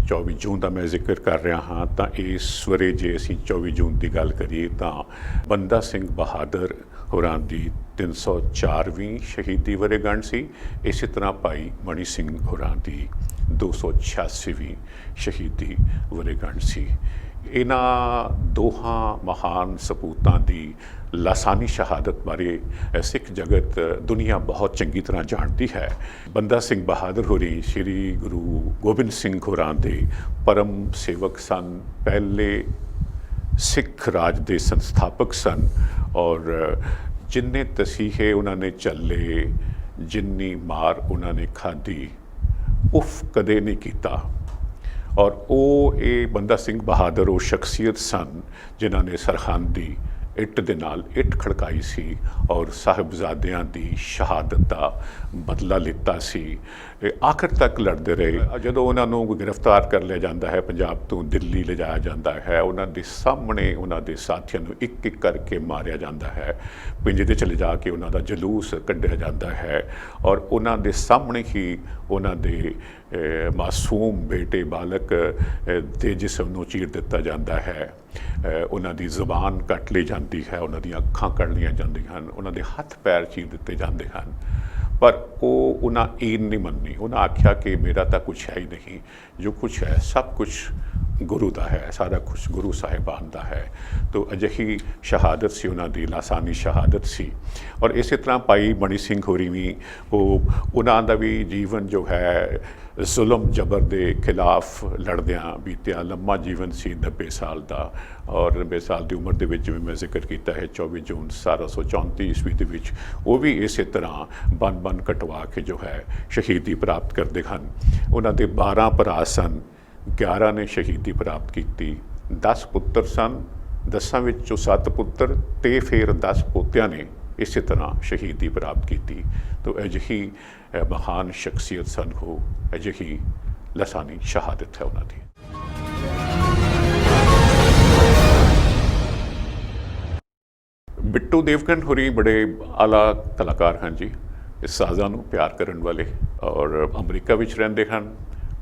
24 जून का मैं जिक्र कर रहा हाँ तो इस वरे जे असी 24 जून की गल करिए तो बंदा सिंह बहादुर ਹੋਰਾਂ ਦੀ 304ਵੀਂ ਸ਼ਹੀਦੀ ਵਰ੍ਹੇਗੰਢ ਸੀ। ਇਸੇ ਤਰ੍ਹਾਂ ਭਾਈ ਮਣੀ ਸਿੰਘ ਹੋਰਾਂ ਦੀ 286ਵੀਂ ਸ਼ਹੀਦੀ ਵਰ੍ਹੇਗੰਢ ਸੀ। ਇਹਨਾਂ ਦੋਹਾਂ ਮਹਾਨ ਸਪੂਤਾਂ ਦੀ ਲਾਸਾਨੀ ਸ਼ਹਾਦਤ ਬਾਰੇ ਸਿੱਖ ਜਗਤ ਦੁਨੀਆ ਬਹੁਤ ਚੰਗੀ ਤਰ੍ਹਾਂ ਜਾਣਦੀ ਹੈ। ਬੰਦਾ ਸਿੰਘ ਬਹਾਦਰ ਹੋਰੀ ਸ਼੍ਰੀ ਗੁਰੂ ਗੋਬਿੰਦ ਸਿੰਘ ਹੋਰਾਂ ਦੇ ਪਰਮ ਸੇਵਕ ਸਨ, ਪਹਿਲੇ ਸਿੱਖ ਰਾਜ ਦੇ ਸੰਸਥਾਪਕ ਸਨ ਔਰ ਜਿੰਨੇ ਤਸੀਹੇ ਉਹਨਾਂ ਨੇ ਝੱਲੇ, ਜਿੰਨੀ ਮਾਰ ਉਹਨਾਂ ਨੇ ਖਾਧੀ, ਉਫ ਕਦੇ ਨਹੀਂ ਕੀਤਾ। ਔਰ ਉਹ ਇਹ ਬੰਦਾ ਸਿੰਘ ਬਹਾਦਰ ਉਹ ਸ਼ਖਸੀਅਤ ਸਨ ਜਿਨ੍ਹਾਂ ਨੇ ਸਰਹੰਦ ਦੀ ਇੱਟ ਦੇ ਨਾਲ ਇੱਟ ਖੜਕਾਈ ਸੀ ਔਰ ਸਾਹਿਬਜ਼ਾਦਿਆਂ ਦੀ ਸ਼ਹਾਦਤ ਦਾ ਬਦਲਾ ਲਿੱਤਾ ਸੀ। ਆਖਰ ਤੱਕ ਲੜਦੇ ਰਹੇ। ਜਦੋਂ ਉਹਨਾਂ ਨੂੰ ਗ੍ਰਿਫਤਾਰ ਕਰ ਲਿਆ ਜਾਂਦਾ ਹੈ, ਪੰਜਾਬ ਤੋਂ ਦਿੱਲੀ ਲਿਜਾਇਆ ਜਾਂਦਾ ਹੈ, ਉਹਨਾਂ ਦੇ ਸਾਹਮਣੇ ਉਹਨਾਂ ਦੇ ਸਾਥੀਆਂ ਨੂੰ ਇੱਕ ਇੱਕ ਕਰਕੇ ਮਾਰਿਆ ਜਾਂਦਾ ਹੈ, ਪਿੰਜਰੇ 'ਚ ਲਿਜਾ ਕੇ ਉਹਨਾਂ ਦਾ ਜਲੂਸ ਕੱਢਿਆ ਜਾਂਦਾ ਹੈ ਔਰ ਉਹਨਾਂ ਦੇ ਸਾਹਮਣੇ ਹੀ ਉਹਨਾਂ ਦੇ ਮਾਸੂਮ ਬੇਟੇ ਬਾਲਕ ਦੇ ਜਿਸਮ ਨੂੰ ਚੀਰ ਦਿੱਤਾ ਜਾਂਦਾ ਹੈ, ਉਹਨਾਂ ਦੀ ਜ਼ੁਬਾਨ ਕੱਟ ਲਈ ਜਾਂਦੀ ਹੈ, ਉਹਨਾਂ ਦੀਆਂ ਅੱਖਾਂ ਕੱਢ ਲਈਆਂ ਜਾਂਦੀਆਂ ਹਨ, ਉਹਨਾਂ ਦੇ ਹੱਥ ਪੈਰ ਚੀਰ ਦਿੱਤੇ ਜਾਂਦੇ ਹਨ। ਪਰ ਉਹ ਉਹਨਾਂ ਈਨ ਨਹੀਂ ਮੰਨੀ। ਉਹਨਾਂ ਆਖਿਆ ਕਿ ਮੇਰਾ ਤਾਂ ਕੁਛ ਹੈ ਹੀ ਨਹੀਂ, ਜੋ ਕੁਛ ਹੈ ਸਭ ਕੁਛ ਗੁਰੂ ਦਾ ਹੈ, ਸਾਰਾ ਕੁਛ ਗੁਰੂ ਸਾਹਿਬਾਨ ਦਾ ਹੈ। ਤੋ ਅਜਿਹੀ ਸ਼ਹਾਦਤ ਸੀ ਉਹਨਾਂ ਦੀ, ਲਾਸਾਨੀ ਸ਼ਹਾਦਤ ਸੀ। ਔਰ ਇਸੇ ਤਰ੍ਹਾਂ ਭਾਈ ਮਣੀ ਸਿੰਘ ਹੋਰੀ ਵੀ ਉਹਨਾਂ ਦਾ ਵੀ ਜੀਵਨ ਜੋ ਹੈ ਜ਼ੁਲਮ ਜਬਰ ਦੇ ਖਿਲਾਫ ਲੜਦਿਆਂ ਬੀਤਿਆ ਲੰਮਾ ਜੀਵਨ ਸੀ, 90 ਸਾਲ ਦਾ। ਔਰ 90 ਸਾਲ ਦੀ ਉਮਰ ਦੇ ਵਿੱਚ ਜਿਵੇਂ ਮੈਂ ਜ਼ਿਕਰ ਕੀਤਾ ਹੈ 24 ਜੂਨ 1734 ਈਸਵੀ ਦੇ ਵਿੱਚ ਉਹ ਵੀ ਇਸੇ ਤਰ੍ਹਾਂ ਬਨ ਕਟਵਾ ਕੇ ਜੋ ਹੈ ਸ਼ਹੀਦੀ ਪ੍ਰਾਪਤ ਕਰਦੇ ਹਨ। ਉਹਨਾਂ ਦੇ 12 ਭਰਾ ਸਨ, 11 ਨੇ ਸ਼ਹੀਦੀ ਪ੍ਰਾਪਤ ਕੀਤੀ। 10 ਪੁੱਤਰ ਸਨ, 10 ਵਿੱਚੋਂ 7 ਪੁੱਤਰ ਤੇ ਫਿਰ 10 ਪੋਤਿਆਂ ਨੇ ਇਸੇ ਤਰ੍ਹਾਂ ਸ਼ਹੀਦੀ ਪ੍ਰਾਪਤ ਕੀਤੀ। ਤੋ ਅਜਿਹੀ ਮਹਾਨ ਸ਼ਖਸੀਅਤ ਸਨ ਉਹ, ਅਜਿਹੀ ਲਾਸਾਨੀ ਸ਼ਹਾਦਤ ਹੈ ਉਹਨਾਂ ਦੀ। ਬਿੱਟੂ ਦੇਵਗਨ ਹੋਰੀ ਬੜੇ ਆਲਾ ਕਲਾਕਾਰ ਹਨ ਜੀ, ਇਸ ਸਾਜ਼ਾਂ ਨੂੰ ਪਿਆਰ ਕਰਨ ਵਾਲੇ, ਔਰ ਅਮਰੀਕਾ ਵਿੱਚ ਰਹਿੰਦੇ ਹਨ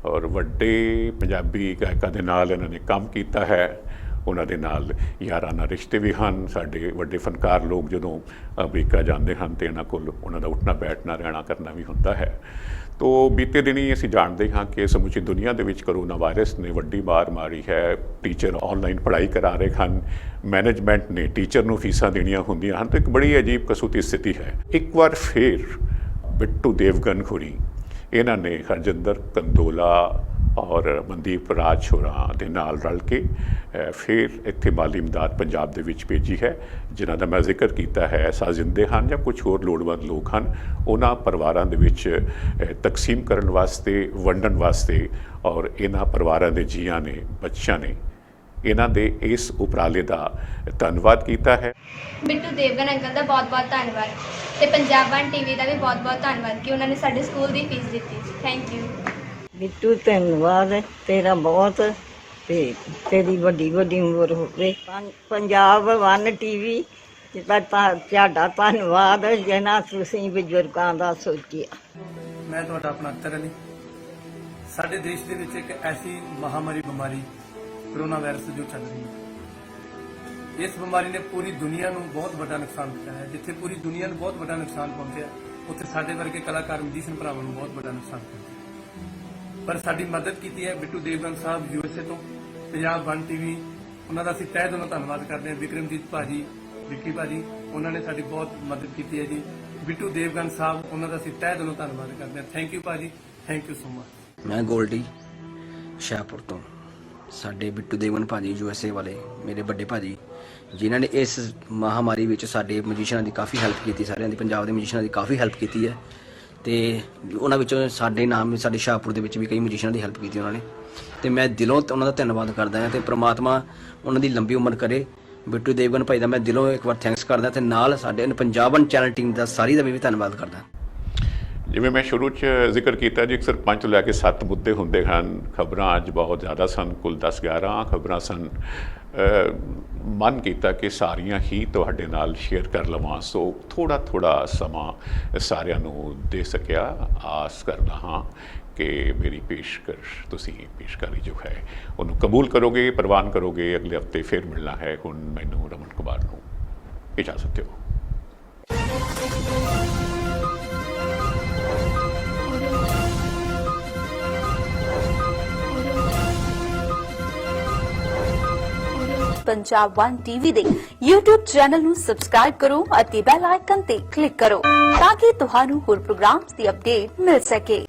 ਔਰ ਵੱਡੇ ਪੰਜਾਬੀ ਗਾਇਕਾਂ ਦੇ ਨਾਲ ਇਹਨਾਂ ਨੇ ਕੰਮ ਕੀਤਾ ਹੈ। ਉਹਨਾਂ ਦੇ ਨਾਲ ਯਾਰਾਨਾ ਰਿਸ਼ਤੇ ਵੀ ਹਨ। ਸਾਡੇ ਵੱਡੇ ਫਨਕਾਰ ਲੋਕ ਜਦੋਂ ਅਮਰੀਕਾ ਜਾਂਦੇ ਹਨ ਤਾਂ ਇਹਨਾਂ ਕੋਲ ਉਹਨਾਂ ਦਾ ਉੱਠਣਾ ਬੈਠਣਾ ਰਹਿਣਾ ਕਰਨਾ ਵੀ ਹੁੰਦਾ ਹੈ। ਤੋ ਬੀਤੇ ਦਿਨੀ ਅਸੀਂ ਜਾਣਦੇ ਹਾਂ ਕਿ ਸਮੁੱਚੀ ਦੁਨੀਆ ਦੇ ਵਿੱਚ ਕਰੋਨਾ ਵਾਇਰਸ ਨੇ ਵੱਡੀ ਮਾਰ ਮਾਰੀ ਹੈ। ਟੀਚਰ ਆਨਲਾਈਨ ਪੜ੍ਹਾਈ ਕਰਾ ਰਹੇ ਹਨ, ਮੈਨੇਜਮੈਂਟ ਨੇ ਟੀਚਰ ਨੂੰ ਫੀਸਾਂ ਦੇਣੀਆਂ ਹੁੰਦੀਆਂ ਹਨ। ਤਾਂ ਇੱਕ ਬੜੀ ਅਜੀਬ ਕਸੂਤੀ ਸਥਿਤੀ ਹੈ। ਇੱਕ ਵਾਰ ਫਿਰ ਬਿੱਟੂ ਦੇਵਗਨ ਹੋਰੀ ਇਹਨਾਂ ਨੇ ਹਰਜਿੰਦਰ ਕੰਦੋਲਾ ਔਰ ਮਨਦੀਪ ਰਾਜ ਹੋਰਾਂ ਦੇ ਨਾਲ ਰਲ ਕੇ ਫਿਰ ਇੱਥੇ ਮਾਲੀ ਇਮਦਾਦ ਪੰਜਾਬ ਦੇ ਵਿੱਚ ਭੇਜੀ ਹੈ, ਜਿਨ੍ਹਾਂ ਦਾ ਮੈਂ ਜ਼ਿਕਰ ਕੀਤਾ ਹੈ। ਸਾਜ਼ਿੰਦੇ ਹਨ ਜਾਂ ਕੁਝ ਹੋਰ ਲੋੜਵੰਦ ਲੋਕ ਹਨ, ਉਹਨਾਂ ਪਰਿਵਾਰਾਂ ਦੇ ਵਿੱਚ ਤਕਸੀਮ ਕਰਨ ਵਾਸਤੇ, ਵੰਡਣ ਵਾਸਤੇ। ਔਰ ਇਹਨਾਂ ਪਰਿਵਾਰਾਂ ਦੇ ਜੀਆਂ ਨੇ, ਬੱਚਿਆਂ ਨੇ ਇਹਨਾਂ ਦੇ ਇਸ ਉਪਰਾਲੇ ਦਾ ਧੰਨਵਾਦ ਕੀਤਾ ਹੈ।
ਬਿੱਟੂ ਦੇਵਗਨ ਅੰਕਲ ਦਾ ਬਹੁਤ-ਬਹੁਤ ਧੰਨਵਾਦ ਤੇ ਪੰਜਾਬ ਵਨ ਟੀਵੀ ਦਾ ਵੀ ਬਹੁਤ-ਬਹੁਤ ਧੰਨਵਾਦ ਕਿ ਉਹਨਾਂ ਨੇ ਸਾਡੇ ਸਕੂਲ ਦੀ ਫੀਸ ਦਿੱਤੀ। ਥੈਂਕ ਯੂ
ਬਿੱਟੂ, ਧੰਨਵਾਦ ਤੇਰਾ ਬਹੁਤ, ਤੇ ਤੇਰੀ ਵੱਡੀ ਉਮਰ ਹੋਵੇ। ਪੰਜਾਬ ਵਨ ਟੀਵੀ ਦਾ ਤੁਹਾਡਾ ਧੰਨਵਾਦ ਜਿਹਨਾਂ ਤੁਸੀਂ ਬਜ਼ੁਰਗਾਂ ਦਾ ਸੋਚਿਆ।
ਮੈਂ ਤੁਹਾਡਾ ਆਪਣਾ ਅਖਤਰ ਅਲੀ। ਸਾਡੇ ਦੇਸ਼ ਦੇ ਵਿੱਚ ਇੱਕ ਐਸੀ ਮਹਾਮਾਰੀ ਬਿਮਾਰੀ ਕਰੋਨਾ ਵਾਇਰਸ ਜੋ ਚੱਲ ਰਹੀ ਹੈ, ਇਸ ਬਿਮਾਰੀ ਨੇ ਪੂਰੀ ਦੁਨੀਆ ਨੂੰ ਬਹੁਤ ਵੱਡਾ ਨੁਕਸਾਨ ਦਿੱਤਾ ਹੈ। ਜਿੱਥੇ ਪੂਰੀ ਦੁਨੀਆ ਨੂੰ ਬਹੁਤ ਵੱਡਾ ਨੁਕਸਾਨ ਪਹੁੰਚਿਆ, ਉੱਥੇ ਸਾਡੇ ਵਰਗੇ ਕਲਾਕਾਰ ਮਜੀਸ਼ੀਅਨ ਭਰਾਵਾਂ ਨੂੰ ਬਹੁਤ ਵੱਡਾ ਨੁਕਸਾਨ ਪਹੁੰਚਿਆ। ਪਰ ਸਾਡੀ ਮਦਦ ਕੀਤੀ ਹੈ ਬਿੱਟੂ ਦੇਵਗਨ ਸਾਹਿਬ USA ਤੋਂ, ਪੰਜਾਬ ਵਨ ਟੀਵੀ, ਉਹਨਾਂ ਦਾ ਅਸੀਂ ਤਹਿ ਦਿਲੋਂ ਧੰਨਵਾਦ ਕਰਦੇ ਹਾਂ। ਵਿਕਰਮਜੀਤ ਭਾਜੀ, ਵਿੱਕੀ ਭਾਜੀ, ਉਹਨਾਂ ਨੇ ਸਾਡੀ ਬਹੁਤ ਮਦਦ ਕੀਤੀ ਹੈ ਜੀ। ਬਿੱਟੂ ਦੇਵਗਨ ਸਾਹਿਬ, ਉਹਨਾਂ ਦਾ ਅਸੀਂ ਤਹਿ ਦਿਲੋਂ ਧੰਨਵਾਦ ਕਰਦੇ ਹਾਂ। ਥੈਂਕ ਯੂ ਭਾਜੀ, ਥੈਂਕ ਯੂ ਸੋ ਮਚ।
ਮੈਂ ਗੋਲਡੀ ਸ਼ਾਹਪੁਰ ਤੋਂ। ਸਾਡੇ ਬਿੱਟੂ ਦੇਵਗਨ ਭਾਜੀ USA ਵਾਲੇ ਮੇਰੇ ਵੱਡੇ ਭਾਜੀ, ਜਿਨ੍ਹਾਂ ਨੇ ਇਸ ਮਹਾਮਾਰੀ ਵਿੱਚ ਸਾਡੇ ਮਜੀਸ਼ੀਅਨਾਂ ਦੀ ਕਾਫੀ ਹੈਲਪ ਕੀਤੀ, ਸਾਰਿਆਂ ਦੀ ਪੰਜਾਬ ਦੇ ਮਜੀਸ਼ੀਅਨਾਂ ਦੀ ਕਾਫੀ ਹੈਲਪ ਕੀਤੀ ਹੈ। ਤੇ ਉਹਨਾਂ ਵਿੱਚੋਂ ਸਾਡੇ ਨਾਮ ਸਾਡੇ ਸ਼ਾਹਪੁਰ ਦੇ ਵਿੱਚ ਵੀ ਕਈ ਮਜੀਸ਼ੀਅਨਾਂ ਦੀ ਹੈਲਪ ਕੀਤੀ ਉਹਨਾਂ ਨੇ, ਤੇ ਮੈਂ ਦਿਲੋਂ ਉਹਨਾਂ ਦਾ ਧੰਨਵਾਦ ਕਰਦਾ ਹਾਂ। ਤੇ ਪ੍ਰਮਾਤਮਾ ਉਹਨਾਂ ਦੀ ਲੰਬੀ ਉਮਰ ਕਰੇ। ਬਿੱਟੂ ਦੇਵਗਨ ਭਾਈ ਦਾ ਮੈਂ ਦਿਲੋਂ ਇੱਕ ਵਾਰ ਥੈਂਕਸ ਕਰਦਾ, ਤੇ ਨਾਲ ਸਾਡੇ ਪੰਜਾਬਨ ਚੈਨਲ ਟੀਮ ਦਾ ਸਾਰੀ ਦਾ ਵੀ ਧੰਨਵਾਦ ਕਰਦਾ।
ਜਿਵੇਂ ਮੈਂ ਸ਼ੁਰੂ 'ਚ ਜ਼ਿਕਰ ਕੀਤਾ ਜੀ, ਅਕਸਰ 5 ਤੋਂ ਲੈ ਕੇ 7 ਮੁੱਦੇ ਹੁੰਦੇ ਹਨ। ਖਬਰਾਂ ਅੱਜ ਬਹੁਤ ਜ਼ਿਆਦਾ ਸਨ, ਕੁੱਲ 10-11 ਖਬਰਾਂ ਸਨ। ਮਨ ਕੀਤਾ ਕਿ ਸਾਰੀਆਂ ਹੀ ਤੁਹਾਡੇ ਨਾਲ ਸ਼ੇਅਰ ਕਰ ਲਵਾਂ, ਸੋ ਥੋੜ੍ਹਾ ਸਮਾਂ ਸਾਰਿਆਂ ਨੂੰ ਦੇ ਸਕਿਆ। ਆਸ ਕਰਦਾ ਹਾਂ ਕਿ ਮੇਰੀ ਪੇਸ਼ਕਾਰੀ ਜੋ ਹੈ ਉਹਨੂੰ ਕਬੂਲ ਕਰੋਗੇ, ਪ੍ਰਵਾਨ ਕਰੋਗੇ। ਅਗਲੇ ਹਫ਼ਤੇ ਫਿਰ ਮਿਲਣਾ ਹੈ। ਹੁਣ ਮੈਨੂੰ ਰਮਨ ਕੁਮਾਰ ਨੂੰ ਇਜਾਜ਼ਤ ਦਿਓ।
ਪੰਜਾਬ 1 ਟੀਵੀ ਦੇ YouTube ਚੈਨਲ ਨੂੰ ਸਬਸਕ੍ਰਾਈਬ ਕਰੋ ਅਤੇ ਬੈਲ ਆਈਕਨ ਤੇ ਕਲਿੱਕ ਕਰੋ ਤਾਂ ਕਿ ਤੁਹਾਨੂੰ ਹੋਰ ਪ੍ਰੋਗਰਾਮਸ ਦੀ ਅਪਡੇਟ ਮਿਲ ਸਕੇ।